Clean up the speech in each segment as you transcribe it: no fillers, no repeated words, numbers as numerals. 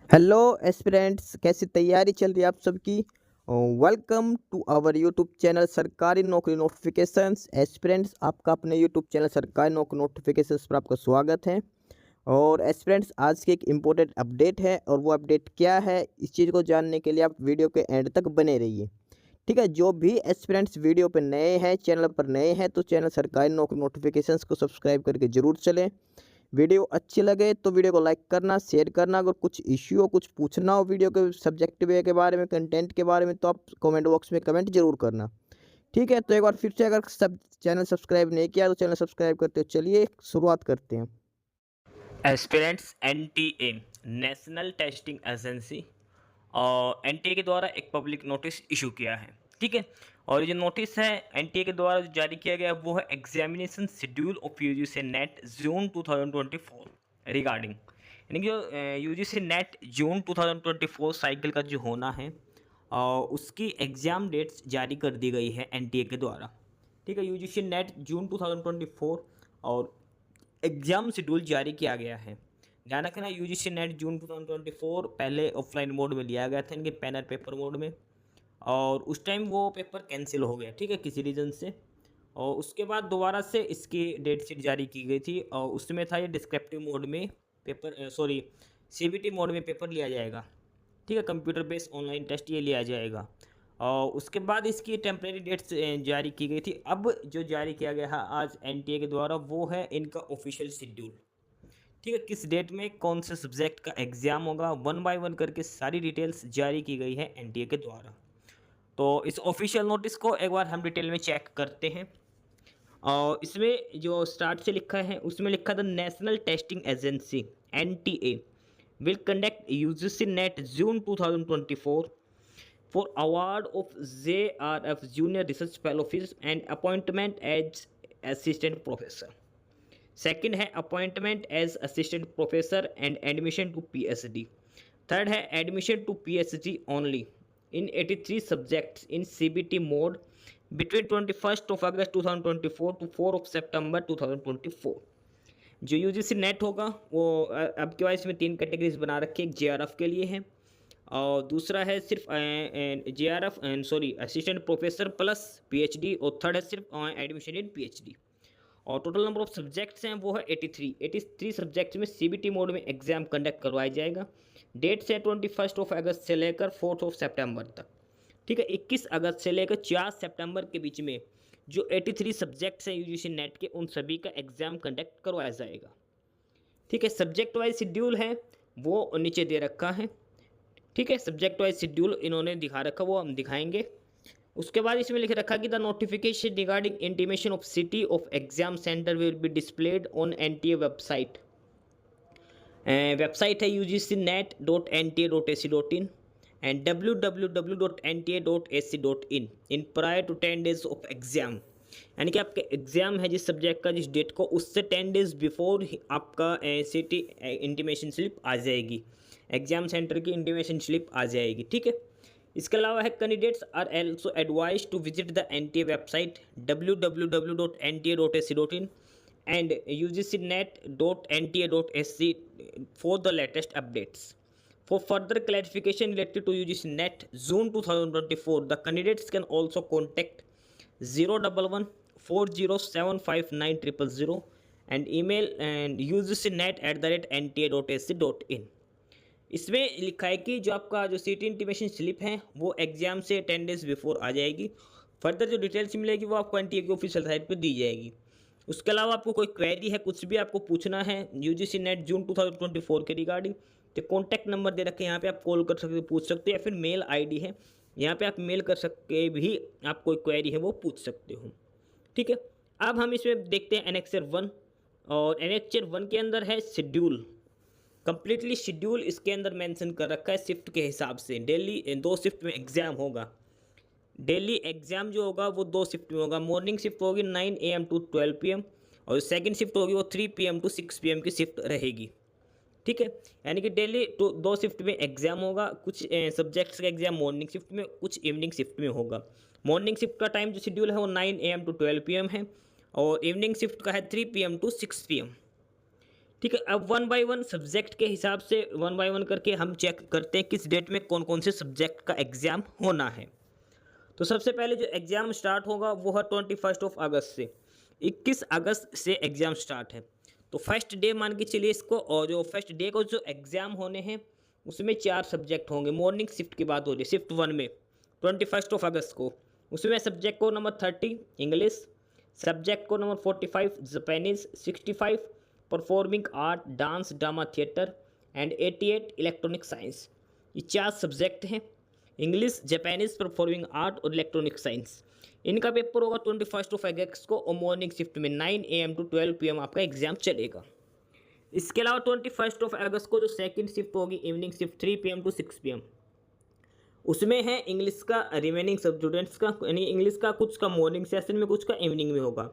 Hello aspirants, कैसी तैयारी चल रही है आप सबकी। Welcome to our YouTube channel सरकारी नौकरी नोटिफिकेशंस। एस्पिरेंट्स, आपका अपने यूट्यूब चैनल सरकारी नौकरी नोटिफिकेशंस पर आपका स्वागत है। और एस्पिरेंट्स, आज की एक इम्पोर्टेंट अपडेट है, और वो अपडेट क्या है इस चीज़ को जानने के लिए आप वीडियो के एंड तक बने रहिए। ठीक है, जो भी एस्पिरेंट्स वीडियो पर नए हैं, चैनल पर नए हैं, तो चैनल सरकारी नौकरी नोटिफिकेशंस को सब्सक्राइब करके जरूर चलें। वीडियो अच्छी लगे तो वीडियो को लाइक करना, शेयर करना। अगर कुछ इश्यू हो, कुछ पूछना हो वीडियो के सब्जेक्ट वे के बारे में, कंटेंट के बारे में, तो आप कमेंट बॉक्स में कमेंट जरूर करना। ठीक है, तो एक बार फिर से, अगर सब चैनल सब्सक्राइब नहीं किया तो चैनल सब्सक्राइब करते हो। चलिए शुरुआत करते हैं। Aspirants NTA national testing agency और एनटीए के द्वारा एक पब्लिक नोटिस इशू किया है। ठीक है, और ये जो नोटिस है एनटीए के द्वारा जो जारी किया गया वो है examination schedule of UGC net June 2024 regarding, यानी कि जो यूजीसी नेट जून 2024 साइकिल का जो होना है उसकी एग्ज़ाम डेट्स जारी कर दी गई है एनटीए के द्वारा। ठीक है, यूजीसी नेट जून 2024 और एग्ज़ाम शेड्यूल जारी किया गया है। ध्यान रखना, यूजीसी नेट जून 2024 पहले ऑफलाइन मोड में लिया गया था, इनके पैनल पेपर मोड में, और उस टाइम वो पेपर कैंसिल हो गया, ठीक है, किसी रीज़न से। और उसके बाद दोबारा से इसकी डेट शीट जारी की गई थी, और उसमें था ये डिस्क्रिप्टिव मोड में पेपर, सॉरी, सीबीटी मोड में पेपर लिया जाएगा। ठीक है, कंप्यूटर बेस्ड ऑनलाइन टेस्ट ये लिया जाएगा। और उसके बाद इसकी टेम्प्रेरी डेट्स जारी की गई थी। अब जो जारी किया गया है आज एनटीए के द्वारा वो है इनका ऑफिशियल शेड्यूल। ठीक है, किस डेट में कौन से सब्जेक्ट का एग्ज़ाम होगा, वन बाय वन करके सारी डिटेल्स जारी की गई है एनटीए के द्वारा। तो इस ऑफिशियल नोटिस को एक बार हम डिटेल में चेक करते हैं। और इसमें जो स्टार्ट से लिखा है उसमें लिखा था national testing agency NTA will conduct UGC NET June 2024 for award of JRF Junior Research Fellowships and appointment as assistant professor. Second है appointment as assistant professor and admission to PhD. Third है admission to PhD only in 83 subjects in CBT mode between 21st of August 2024 to 4 of September 2024. जो UGC net होगा वो अब के बाद इसमें तीन कैटेगरीज बना रखी है। एक जेआरएफ के लिए है, और दूसरा है सिर्फ JRF and sorry assistant professor plus PhD, और थर्ड है सिर्फ एडमिशन इन पीएचडी। और टोटल नंबर ऑफ सब्जेक्ट्स हैं वो है 83 सब्जेक्ट्स में सीबीटी मोड में एग्जाम कंडक्ट करवाया जाएगा। डेट्स है 21 अगस्त से लेकर 4 सितंबर तक। ठीक है, 21 अगस्त से लेकर 4 सितंबर के बीच में जो 83 सब्जेक्ट्स हैं यूजीसी नेट के, उन सभी का एग्ज़ाम कंडक्ट करवाया जाएगा। ठीक है, सब्जेक्ट वाइज शेड्यूल है वो नीचे दे रखा है। ठीक है, सब्जेक्ट वाइज शेड्यूल इन्होंने दिखा रखा, वो हम दिखाएंगे। उसके बाद इसमें लिख रखा कि the notification regarding intimation of city of exam centre will be displayed on NTA website. Website है ugcnet.nta.ac.in and www.nta.ac.in in prior to 10 days of exam, यानी कि आपके एग्ज़ाम है जिस सब्जेक्ट का जिस डेट को, उससे 10 डेज बिफोर आपका सिटी इंटीमेशन स्लिप आ जाएगी, एग्ज़ाम सेंटर की इंटीमेशन स्लिप आ जाएगी। ठीक है, इसके अलावा है candidates are also advise to visit the NTA website www.nta.ac.in and ugcnet.nta.sc for the latest updates. For further clarification related to UGC NET June 2024, the candidates can also contact 011 40759000 and email and ugcnet@nta.ac.in। इसमें लिखा है कि जो आपका जो सीटी intimation slip है वो एग्जाम से 10 डेज बिफोर आ जाएगी। फर्दर जो डिटेल्स मिलेगी वो आपको एनटीए की ऑफिशियल साइट पर दी जाएगी। उसके अलावा आपको कोई क्वेरी है, कुछ भी आपको पूछना है यूजीसी नेट जून 2024 के रिगार्डिंग, तो कॉन्टैक्ट नंबर दे रखे हैं, यहाँ पे आप कॉल कर सकते, पूछ सकते हो, या फिर मेल आईडी है, यहाँ पे आप मेल कर सकते भी, आप कोई क्वेरी है वो पूछ सकते हो। ठीक है, अब हम इसमें देखते हैं एनेक्सर 1, और एनेक्सर 1 के अंदर है शेड्यूल। कंप्लीटली शेड्यूल इसके अंदर मेंशन कर रखा है शिफ्ट के हिसाब से। डेली 2 शिफ्ट में एग्ज़ाम होगा। डेली एग्ज़ाम जो होगा वो 2 शिफ्ट में होगा। मॉर्निंग शिफ्ट होगी 9 AM टू 12 PM, और सेकंड शिफ्ट होगी वो 3 PM टू 6 PM की शिफ्ट रहेगी। ठीक है, यानी कि डेली तो 2 शिफ्ट में एग्ज़ाम होगा। कुछ सब्जेक्ट्स का एग्ज़ाम मॉर्निंग शिफ्ट में, कुछ इवनिंग शिफ्ट में होगा। मॉर्निंग शिफ्ट का टाइम जो शेड्यूल है वो 9 AM टू 12 PM है, और इवनिंग शिफ्ट का है 3 PM टू 6 PM। ठीक है, अब वन बाय वन सब्जेक्ट के हिसाब से वन बाय वन करके हम चेक करते हैं किस डेट में कौन कौन से सब्जेक्ट का एग्ज़ाम होना है। तो सबसे पहले जो एग्ज़ाम स्टार्ट होगा वो है 21 से। 21 अगस्त से एग्ज़ाम स्टार्ट है। तो फर्स्ट डे मान के चलिए इसको, और जो फर्स्ट डे को जो एग्ज़ाम होने हैं उसमें 4 सब्जेक्ट होंगे। मॉर्निंग शिफ्ट की बात हो रही है, शिफ्ट 1 में 21 अगस्त को। उसमें सब्जेक्ट को नंबर 30 इंग्लिश, सब्जेक्ट को number 45 Japanese, 65 performing art dance drama theatre and 88 electronic science. ये 4 सब्जेक्ट हैं, इंग्लिश, जापानीज़, परफॉर्मिंग आर्ट और इलेक्ट्रॉनिक साइंस। इनका पेपर होगा 21 अगस्त को, और मॉर्निंग शिफ्ट में 9 AM to 12 PM आपका एग्ज़ाम चलेगा। इसके अलावा 21 अगस्त को जो सेकंड शिफ्ट होगी, evening shift 3 PM to 6 PM, उसमें है इंग्लिश का रिमेनिंग सब स्टूडेंट्स का, यानी इंग्लिश का कुछ का मॉर्निंग सेशन में, कुछ का इवनिंग में होगा।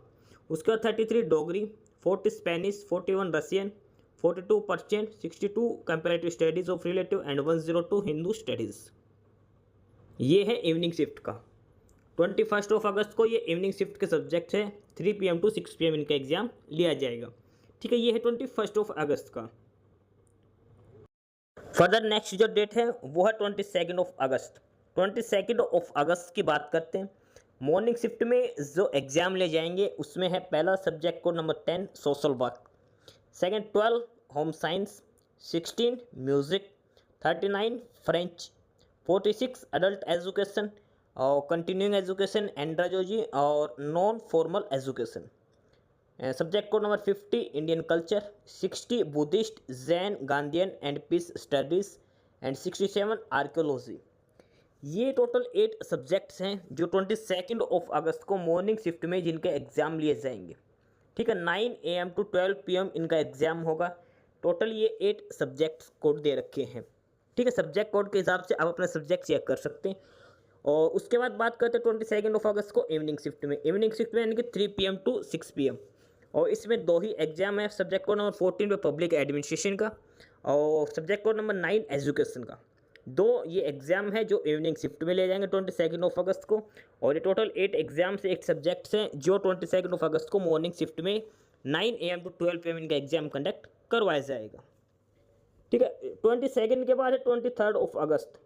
उसका 33 Dogri, 40 Spanish, 41 Russian, 42 Persian, 62 comparative studies of relative and 102 Hindu studies. ये है इवनिंग शिफ्ट का। 21 अगस्त को ये इवनिंग शिफ्ट के सब्जेक्ट है, 3 PM to 6 PM इनका एग्ज़ाम लिया जाएगा। ठीक है, ये है 21 अगस्त का। फर्दर नेक्स्ट जो डेट है वो है 22 अगस्त। 22 अगस्त की बात करते हैं। मॉर्निंग शिफ्ट में जो एग्ज़ाम ले जाएंगे उसमें है पहला सब्जेक्ट को number 10 social work, second 12 home science, 16 music, 39 French, 46 adult education और कंटिन्यूइंग एजुकेशन, एंड्राजोलॉजी और non formal education. Subject code number 50 Indian culture, 60 Buddhist, Jain, Gandhian and peace studies and 67 archaeology. ये टोटल 8 सब्जेक्ट्स हैं जो 22 अगस्त को morning shift में जिनके exam लिए जाएंगे। ठीक है, 9 AM to 12 PM इनका एग्ज़ाम होगा। टोटल ये 8 सब्जेक्ट्स कोड दे रखे हैं। ठीक है, सब्जेक्ट कोड के हिसाब से आप अपना सब्जेक्ट चेक कर सकते हैं। और उसके बाद बात करते हैं 22 अगस्त को इवनिंग शिफ्ट में। इवनिंग शिफ्ट में यानी कि 3 PM to 6 PM, और इसमें 2 ही एग्ज़ाम है। सब्जेक्ट कोड नंबर 14 पे पब्लिक एडमिनिस्ट्रेशन का और सब्जेक्ट कोड नंबर 9 एजुकेशन का। 2 ये एग्ज़ाम है जो इवनिंग शिफ्ट में ले जाएंगे 22 अगस्त को, और ये टोटल 8 एग्ज़ाम से 8 सब्जेक्ट्स हैं जो 22 अगस्त को मॉर्निंग शिफ्ट में 9 AM to 12 PM इनका एग्ज़ाम कंडक्ट करवाया जाएगा। ठीक है, 22 के बाद है 23 अगस्त,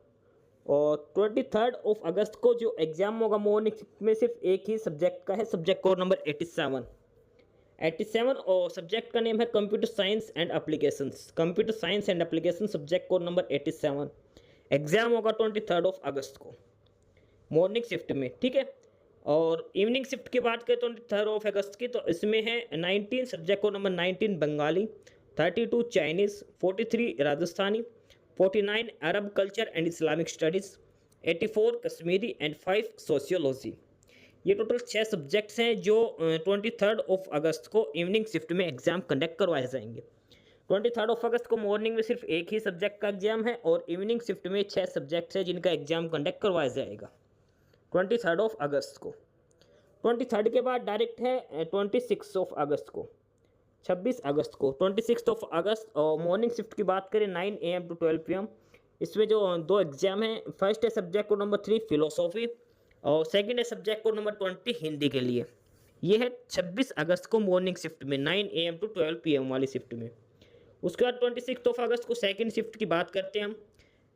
और 23 अगस्त को जो एग्ज़ाम होगा मॉर्निंग शिफ्ट में सिर्फ एक ही सब्जेक्ट का है, सब्जेक्ट कोड नंबर 87 और सब्जेक्ट का नेम है computer science and applications. Computer science and application subject code number 87। Exam होगा 23 अगस्त को मॉर्निंग शिफ्ट में। ठीक है, और इवनिंग शिफ्ट की बात करें 23 अगस्त की, तो इसमें है 19 subject code number 19 Bengali, 32 Chinese, 43 Rajasthani, 49 Arab culture and Islamic studies, 84 Kashmiri and 5 sociology. ये टोटल 6 सब्जेक्ट्स हैं जो 23 अगस्त को इवनिंग शिफ्ट में एग्ज़ाम कंडक्ट करवाए जाएंगे। 23 अगस्त को मॉर्निंग में सिर्फ एक ही सब्जेक्ट का एग्ज़ाम है, और इवनिंग शिफ्ट में 6 सब्जेक्ट्स हैं जिनका एग्ज़ाम कंडक्ट करवाया जाएगा 23 अगस्त को। 23 के बाद डायरेक्ट है 26 अगस्त को, 26 अगस्त को। 26 अगस्त और मॉर्निंग शिफ्ट की बात करें 9 AM to 12 PM, इसमें जो 2 एग्ज़ाम हैं, फर्स्ट है सब्जेक्ट कोड नंबर 3 फिलोसॉफी और सेकंड है सब्जेक्ट कोड नंबर 20 हिंदी के लिए। ये है 26 अगस्त को मॉर्निंग शिफ्ट में 9 AM to 12 PM वाली शिफ्ट में। उसके बाद 26 अगस्त को सेकंड शिफ्ट की बात करते हैं हम,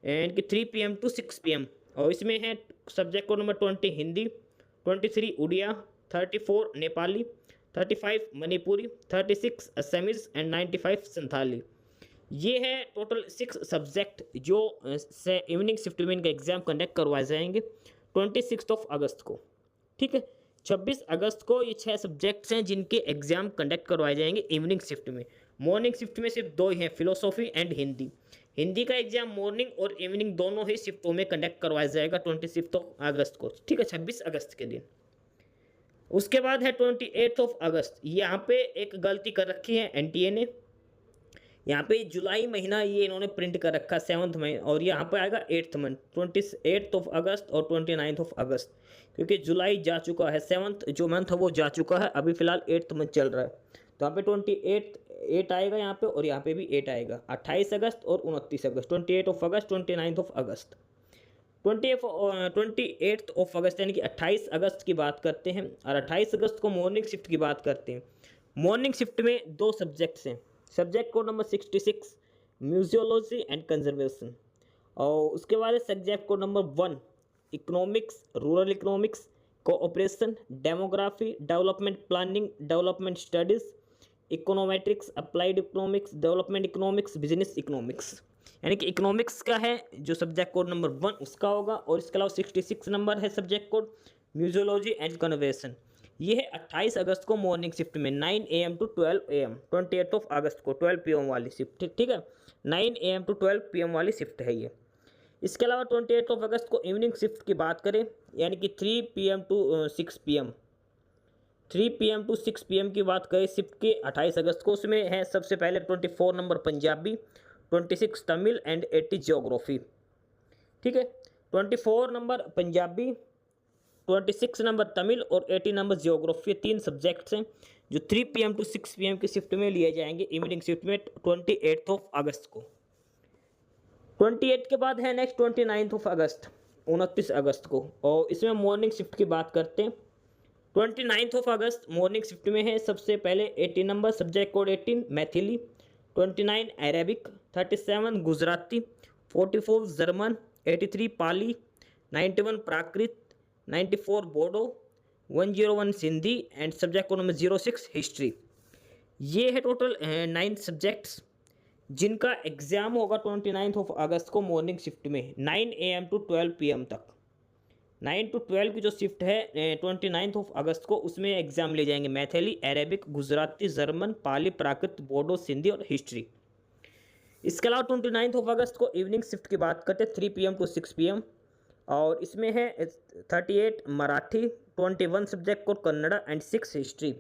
एंड कि 3 PM to 6 PM, और इसमें है subject code number 20 Hindi, 23 Odia, 34 Nepali, 35 Manipuri, 36 Assamese and 95 Santhali. ये है टोटल 6 सब्जेक्ट जो से इवनिंग शिफ्ट में इनका एग्ज़ाम कंडक्ट करवाए जाएंगे 26 अगस्त को। ठीक है, 26 अगस्त को ये 6 सब्जेक्ट्स हैं जिनके एग्ज़ाम कंडक्ट करवाए जाएंगे इवनिंग शिफ्ट में। मॉर्निंग शिफ्ट में सिर्फ 2 ही हैं, फिलोसॉफी एंड हिंदी। हिंदी का एग्ज़ाम मॉर्निंग और इवनिंग दोनों ही शिफ्टों में कंडक्ट करवाया जाएगा 26 अगस्त को। ठीक है, 26 अगस्त के दिन। उसके बाद है 28 अगस्त। यहाँ पे एक गलती कर रखी है NTA ने, यहाँ पे जुलाई महीना ये इन्होंने प्रिंट कर रखा 7th महीना, और यहाँ पे आएगा 8th मंथ 28 अगस्त और 29 अगस्त, क्योंकि जुलाई जा चुका है, 7th जो मंथ है वो जा चुका है, अभी फ़िलहाल 8th मंथ चल रहा है। तो यहाँ पे 8 आएगा यहाँ पे, और यहाँ पे भी 8 आएगा। 28 अगस्त और 29 अगस्त, 28 अगस्त 29 अगस्त। 28 अगस्त यानी कि 28 अगस्त की बात करते हैं, और 28 अगस्त को मॉर्निंग शिफ्ट की बात करते हैं। मॉर्निंग शिफ्ट में 2 सब्जेक्ट्स हैं, subject code number 66 museology and conservation. और उसके बाद है subject code number 1 economics, rural economics, cooperation, demography, development planning, development studies, econometrics, applied economics, development economics, business economics. यानी कि इकोनॉमिक्स का है जो सब्जेक्ट कोड नंबर 1 उसका होगा। और इसके अलावा 66 नंबर है subject code museology and conversation. ये है 28 अगस्त को मॉर्निंग शिफ्ट में 9 AM to 12 AM, 28 of August को 12 PM वाली शिफ्ट, ठीक है, 9 AM टू 12 PM वाली शिफ्ट है ये। इसके अलावा 28 ऑफ अगस्त को इवनिंग शिफ्ट की बात करें, यानी कि 3 PM to 6 PM, 3 PM to 6 PM की बात करें शिफ्ट की 28 अगस्त को, उसमें है सबसे पहले 24 number Punjabi, 26 Tamil and 80 geography, ठीक है। 24 नंबर पंजाबी, 26 नंबर तमिल और 80 नंबर जियोग्राफी, 3 सब्जेक्ट्स हैं जो 3 PM टू 6 PM की शिफ्ट में लिए जाएंगे इवनिंग शिफ्ट में 28 ऑफ अगस्त को। 28 के बाद है नेक्स्ट 29 ऑफ अगस्त, 29 अगस्त को, और इसमें मॉर्निंग शिफ्ट की बात करते हैं। 29 ऑफ अगस्त मॉर्निंग शिफ्ट में है सबसे पहले 80 number subject code 18 Maithili, 29 Arabic, 37 Gujarati, 44 German, 83 Pali, 91 Prakrit, 94 Bodo, 101 Sindhi and subject code number 06 history. ये है टोटल 9 सब्जेक्ट्स जिनका एग्ज़ाम होगा 29 ऑफ अगस्त को मॉर्निंग शिफ्ट में 9 AM टू 12 PM तक। 9 टू 12 की जो शिफ्ट है 29 ऑफ अगस्त को, उसमें एग्ज़ाम ले जाएंगे मैथिली, अरेबिक, गुजराती, जर्मन, पाली, प्राकृत, बोडो, सिंधी और हिस्ट्री। इसके अलावा 29 ऑफ अगस्त को इवनिंग शिफ्ट की बात करते हैं 3 PM टू 6 PM, और इसमें है 38 Marathi, 21 subject code Kannada and 6 history.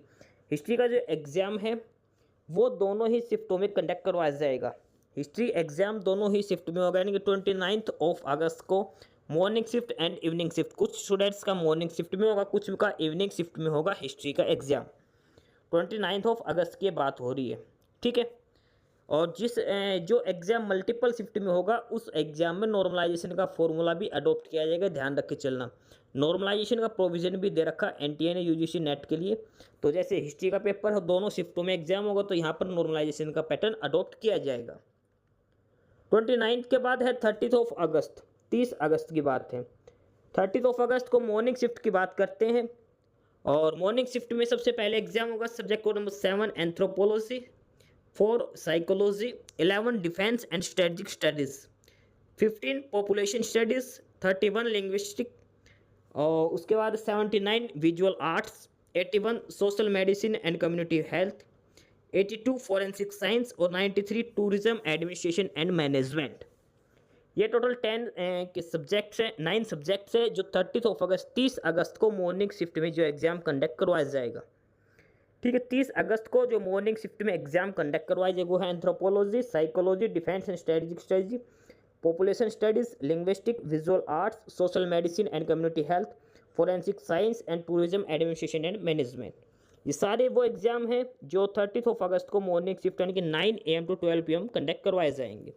History का जो एग्ज़ाम है वो दोनों ही शिफ्टों में कंडक्ट करवाया जाएगा। हिस्ट्री एग्ज़ाम दोनों ही शिफ्ट में होगा, यानी कि 29 ऑफ अगस्त को morning shift and evening shift, कुछ स्टूडेंट्स का मॉर्निंग शिफ्ट में होगा, कुछ का इवनिंग शिफ्ट में होगा हिस्ट्री का एग्ज़ाम। 29 ऑफ अगस्त की बात हो रही है, ठीक है। और जो एग्ज़ाम मल्टीपल शिफ्ट में होगा उस एग्ज़ाम में नॉर्मलाइजेशन का फॉर्मूला भी अडॉप्ट किया जाएगा, ध्यान रख के चलना। नॉर्मलाइजेशन का प्रोविज़न भी दे रखा NTA ने UGC नेट के लिए। तो जैसे हिस्ट्री का पेपर है दोनों शिफ्टों में एग्जाम होगा, तो यहाँ पर नॉर्मलाइजेशन का पैटर्न अडॉप्ट किया जाएगा। 29 के बाद है 30 ऑफ अगस्त, 30 अगस्त की बात है। 30 ऑफ अगस्त को मॉर्निंग शिफ्ट की बात करते हैं, और मॉर्निंग शिफ्ट में सबसे पहले एग्जाम होगा subject code number 7 anthropology, 4 psychology, 11 defence and strategic studies, 15 population studies, 31 linguistic, और उसके बाद 79 visual arts, 81 social medicine and community health, 82 forensic science और 93 टूरिज्म एडमिनिस्ट्रेशन एंड मैनेजमेंट। ये टोटल 10 के सब्जेक्ट्स हैं, 9 सब्जेक्ट्स हैं जो 30 ऑफ अगस्त 30 अगस्त को मॉर्निंग शिफ्ट में जो एग्ज़ाम कंडक्ट करवाया जाएगा, ठीक है। 30 अगस्त को जो मॉर्निंग शिफ्ट में एग्जाम कंडक्ट करवाया जाएगा वो है anthropology, psychology, defence and strategic study, population studies, linguistic, visual arts, social medicine and community health, forensic science and tourism administration and management. ये सारे वो एग्जाम हैं जो 30 ऑफ अगस्त को मॉर्निंग शिफ्ट यानी कि 9 AM टू 12 PM कंडक्ट करवाए जाएंगे।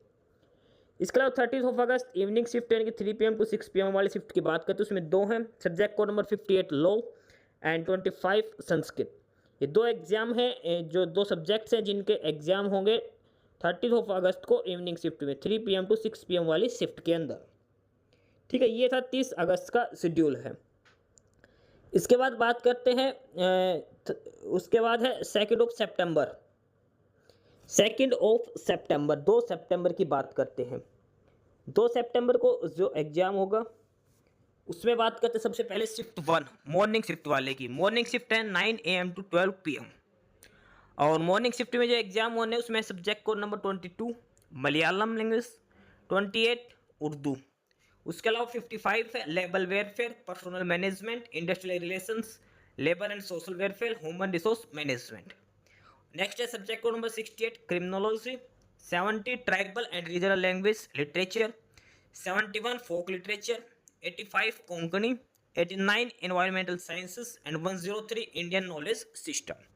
इसके अलावा 30 ऑफ अगस्त इवनिंग शिफ्ट यानी कि 3 PM टू 6 PM वाली शिफ्ट की बात करते हैं, उसमें 2 हैं, subject code number 58 law and 25 Sanskrit. ये 2 एग्ज़ाम हैं जो 2 सब्जेक्ट्स हैं जिनके एग्ज़ाम होंगे 30 ऑफ अगस्त को इवनिंग शिफ्ट में 3 PM टू 6 PM वाली शिफ्ट के अंदर, ठीक है। ये था 30 अगस्त का शेड्यूल है। इसके बाद बात करते हैं उसके बाद है 2 ऑफ सितंबर, 2 ऑफ सितंबर 2 सितंबर की बात करते हैं। 2 सितंबर को जो एग्ज़ाम होगा उसमें बात करते हैं सबसे पहले शिफ्ट 1 मॉर्निंग शिफ्ट वाले की। मॉर्निंग शिफ्ट है 9 AM टू 12 PM, और मॉर्निंग शिफ्ट में जो एग्ज़ाम होने उसमें subject code number 22 Malayalam language, 28 Urdu, उसके अलावा 55 है labour welfare, personnel management, industrial relations, labour and social welfare, human resource management. Next है subject code number 68 criminology, 70 tribal and regional language literature, 71 folk literature, 85 Konkani, 89 environmental sciences and 103 Indian knowledge system.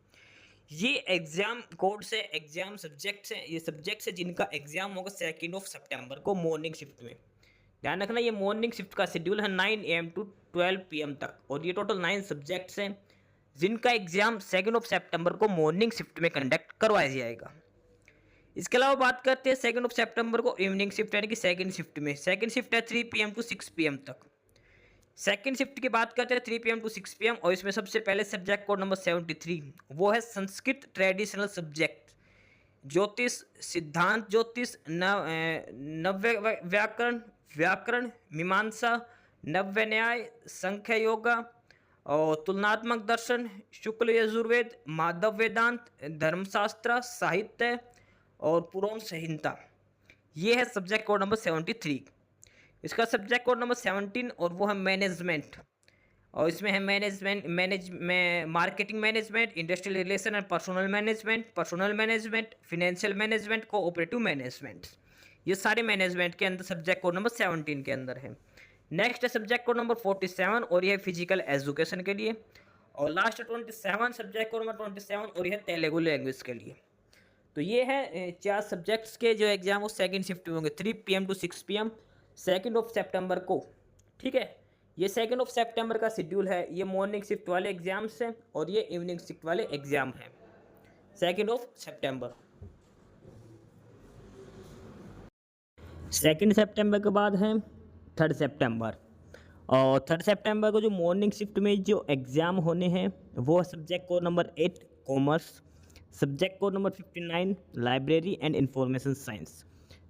ये exam code से exam subjects हैं, ये subjects हैं जिनका exam होगा 2 of सितंबर को morning shift में। ध्यान रखना ये मॉर्निंग शिफ्ट का शेड्यूल है 9 AM टू 12 PM तक, और ये टोटल 9 सब्जेक्ट्स हैं जिनका एग्जाम 2 ऑफ सितंबर को मॉर्निंग शिफ्ट में कंडक्ट करवाया जाएगा। इसके अलावा बात करते हैं 2 सितंबर को इवनिंग शिफ्ट यानी कि सेकंड शिफ्ट में। सेकंड शिफ्ट है 3 PM टू 6 PM तक। सेकंड शिफ्ट की बात करते हैं 3 PM टू 6 PM, और इसमें सबसे पहले सब्जेक्ट कोड नंबर 73 वो है संस्कृत ट्रेडिशनल सब्जेक्ट, ज्योतिष, सिद्धांत ज्योतिष, नव्य व्याकरण, व्याकरण, मीमांसा, नव्य न्याय, संख्या योगा और तुलनात्मक दर्शन, शुक्ल यजुर्वेद, माधव वेदांत, धर्मशास्त्र, साहित्य और पुराण संहिता। ये है सब्जेक्ट कोड नंबर 73। इसका सब्जेक्ट कोड नंबर 17 और वो है मैनेजमेंट, और इसमें है marketing management, industrial relation and personal management, financial management, cooperative management. ये सारे मैनेजमेंट के अंदर सब्जेक्ट कोड नंबर 17 के अंदर है। नेक्स्ट है सब्जेक्ट कोड नंबर 47 और यह फिजिकल एजुकेशन के लिए, और लास्ट 27 सब्जेक्ट कोड नंबर 27 और यह तेलुगु लैंग्वेज के लिए। तो ये है 4 सब्जेक्ट्स के जो एग्जाम वो सेकंड शिफ्ट में होंगे 3 PM टू 6 PM 2 सितंबर को। ठीक है, ये 2 सितंबर का शेड्यूल है। ये मॉर्निंग शिफ्ट वाले एग्जाम्स हैं और ये इवनिंग शिफ्ट वाले एग्जाम हैं 2 सितंबर। 2 सितंबर के बाद है 3 सितंबर, और 3 सितंबर को जो मॉर्निंग शिफ्ट में जो एग्ज़ाम होने हैं वो subject code number 8 commerce, subject code number 59 library and information science,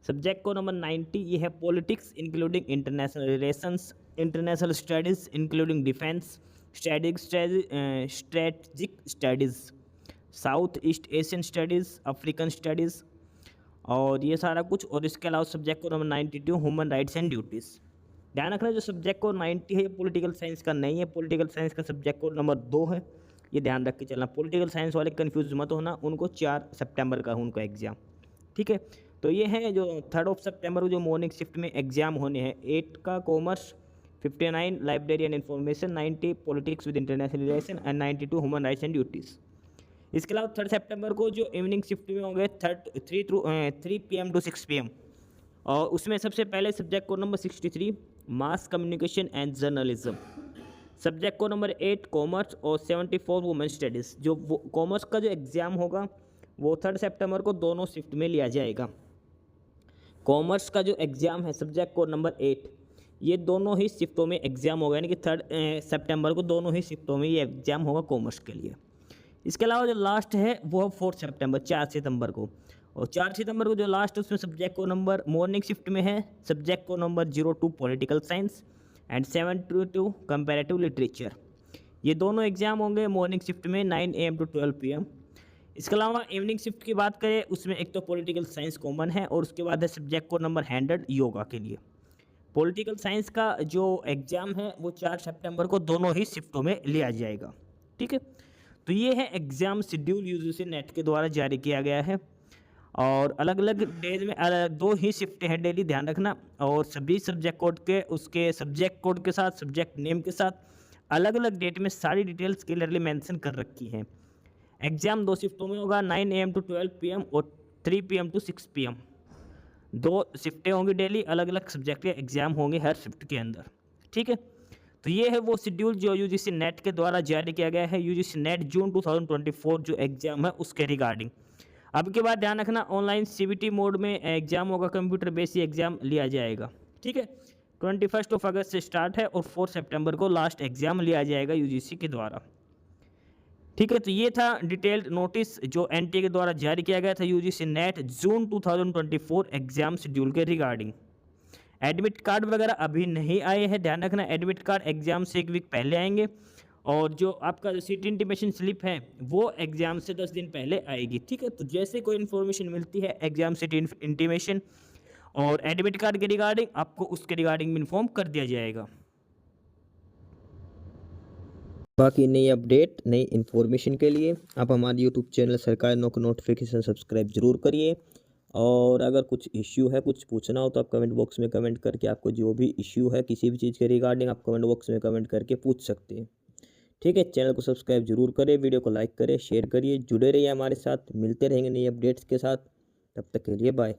subject code number 90 ये है politics including international relations, international studies including defence, strategic studies, south east Asian studies, African studies, और ये सारा कुछ। और इसके अलावा subject code number 92 human rights and duties. ध्यान रखना जो सब्जेक्ट कोड 90 है ये पॉलिटिकल साइंस का नहीं है, पॉलिटिकल साइंस का सब्जेक्ट कोड नंबर 2 है, ये ध्यान रख के चलना। पॉलिटिकल साइंस वाले कंफ्यूज मत होना, उनको 4 सितंबर का उनका एग्ज़ाम। ठीक है, तो ये है जो 3 सितंबर को जो मॉर्निंग शिफ्ट में एग्ज़ाम होने हैं। 8 का commerce, 59 library and information, 90 politics with international relation and 92 human rights and duties. इसके अलावा 3 सितंबर को जो इवनिंग शिफ्ट में होंगे 3 PM टू 6 PM, और उसमें सबसे पहले subject code number 63 mass communication and journalism, subject code number 8 commerce और 74 वुमेन स्टडीज़। जो कॉमर्स का जो एग्ज़ाम होगा वो 3 सितंबर को दोनों शिफ्ट में लिया जाएगा। कॉमर्स का जो एग्ज़ाम है सब्जेक्ट कोड नंबर 8 ये दोनों ही शिफ्टों में एग्ज़ाम होगा, यानी कि 3 सितंबर को दोनों ही शिफ्टों में ये एग्ज़ाम होगा कॉमर्स के लिए। इसके अलावा जो लास्ट है वो है 4 सितंबर 4 सितंबर को, और 4 सितंबर को जो लास्ट है उसमें सब्जेक्ट को नंबर मॉर्निंग शिफ्ट में है सब्जेक्ट को number 02 political science and 72 comparative literature. ये दोनों एग्जाम होंगे मॉर्निंग शिफ्ट में 9 AM टू 12 PM। इसके अलावा इवनिंग शिफ्ट की बात करें उसमें एक तो पॉलिटिकल साइंस कॉमन है, और उसके बाद है सब्जेक्ट को नंबर 100 योगा के लिए। पॉलिटिकल साइंस का जो एग्ज़ाम है वो 4 सितंबर को दोनों ही शिफ्टों में लिया जाएगा। ठीक है, तो ये है एग्ज़ाम शेड्यूल यूजीसी नेट के द्वारा जारी किया गया है, और अलग अलग डेज में 2 ही शिफ्टें हैं डेली, ध्यान रखना। और सभी सब्जेक्ट कोड के उसके सब्जेक्ट कोड के साथ सब्जेक्ट नेम के साथ अलग अलग डेट में सारी डिटेल्स क्लियरली मेंशन कर रखी हैं। एग्ज़ाम 2 शिफ्टों में होगा 9 AM टू 12 PM और 3 PM टू 6 PM। 2 शिफ्टें होंगी डेली, अलग अलग सब्जेक्ट के एग्ज़ाम होंगे हर शिफ्ट के अंदर। ठीक है, तो ये है वो शेड्यूल जो यूजीसी नेट के द्वारा जारी किया गया है, यूजीसी नेट जून 2024 जो एग्ज़ाम है उसके रिगार्डिंग। अब के बाद ध्यान रखना ऑनलाइन CBT मोड में एग्ज़ाम होगा, कंप्यूटर बेस्ड एग्ज़ाम लिया जाएगा। ठीक है, 21 अगस्त से स्टार्ट है और 4 सितंबर को लास्ट एग्ज़ाम लिया जाएगा यूजीसी के द्वारा। ठीक है, तो ये था डिटेल्ड नोटिस जो NTA के द्वारा जारी किया गया था यूजीसी नेट जून 2024 एग्ज़ाम शेड्यूल के रिगार्डिंग। एडमिट कार्ड वगैरह अभी नहीं आए हैं, ध्यान रखना एडमिट कार्ड एग्ज़ाम से 1 वीक पहले आएंगे, और जो आपका जो सीट इंटीमेशन स्लिप है वो एग्ज़ाम से 10 दिन पहले आएगी। ठीक है, तो जैसे कोई इन्फॉर्मेशन मिलती है एग्ज़ाम सीट इंटीमेशन और एडमिट कार्ड के रिगार्डिंग आपको उसके रिगार्डिंग में इन्फॉर्म कर दिया जाएगा। बाकी नई अपडेट नई इन्फॉर्मेशन के लिए आप हमारे यूट्यूब चैनल सरकारी नौकरी नोटिफिकेशन सब्सक्राइब जरूर करिए, और अगर कुछ इश्यू है कुछ पूछना हो तो आप कमेंट बॉक्स में कमेंट करके आपको जो भी इश्यू है किसी भी चीज़ के रिगार्डिंग आप कमेंट बॉक्स में कमेंट करके पूछ सकते हैं। ठीक है, चैनल को सब्सक्राइब जरूर करें, वीडियो को लाइक करें, शेयर करिए, जुड़े रहिए हमारे साथ, मिलते रहेंगे नई अपडेट्स के साथ। तब तक के लिए बाय।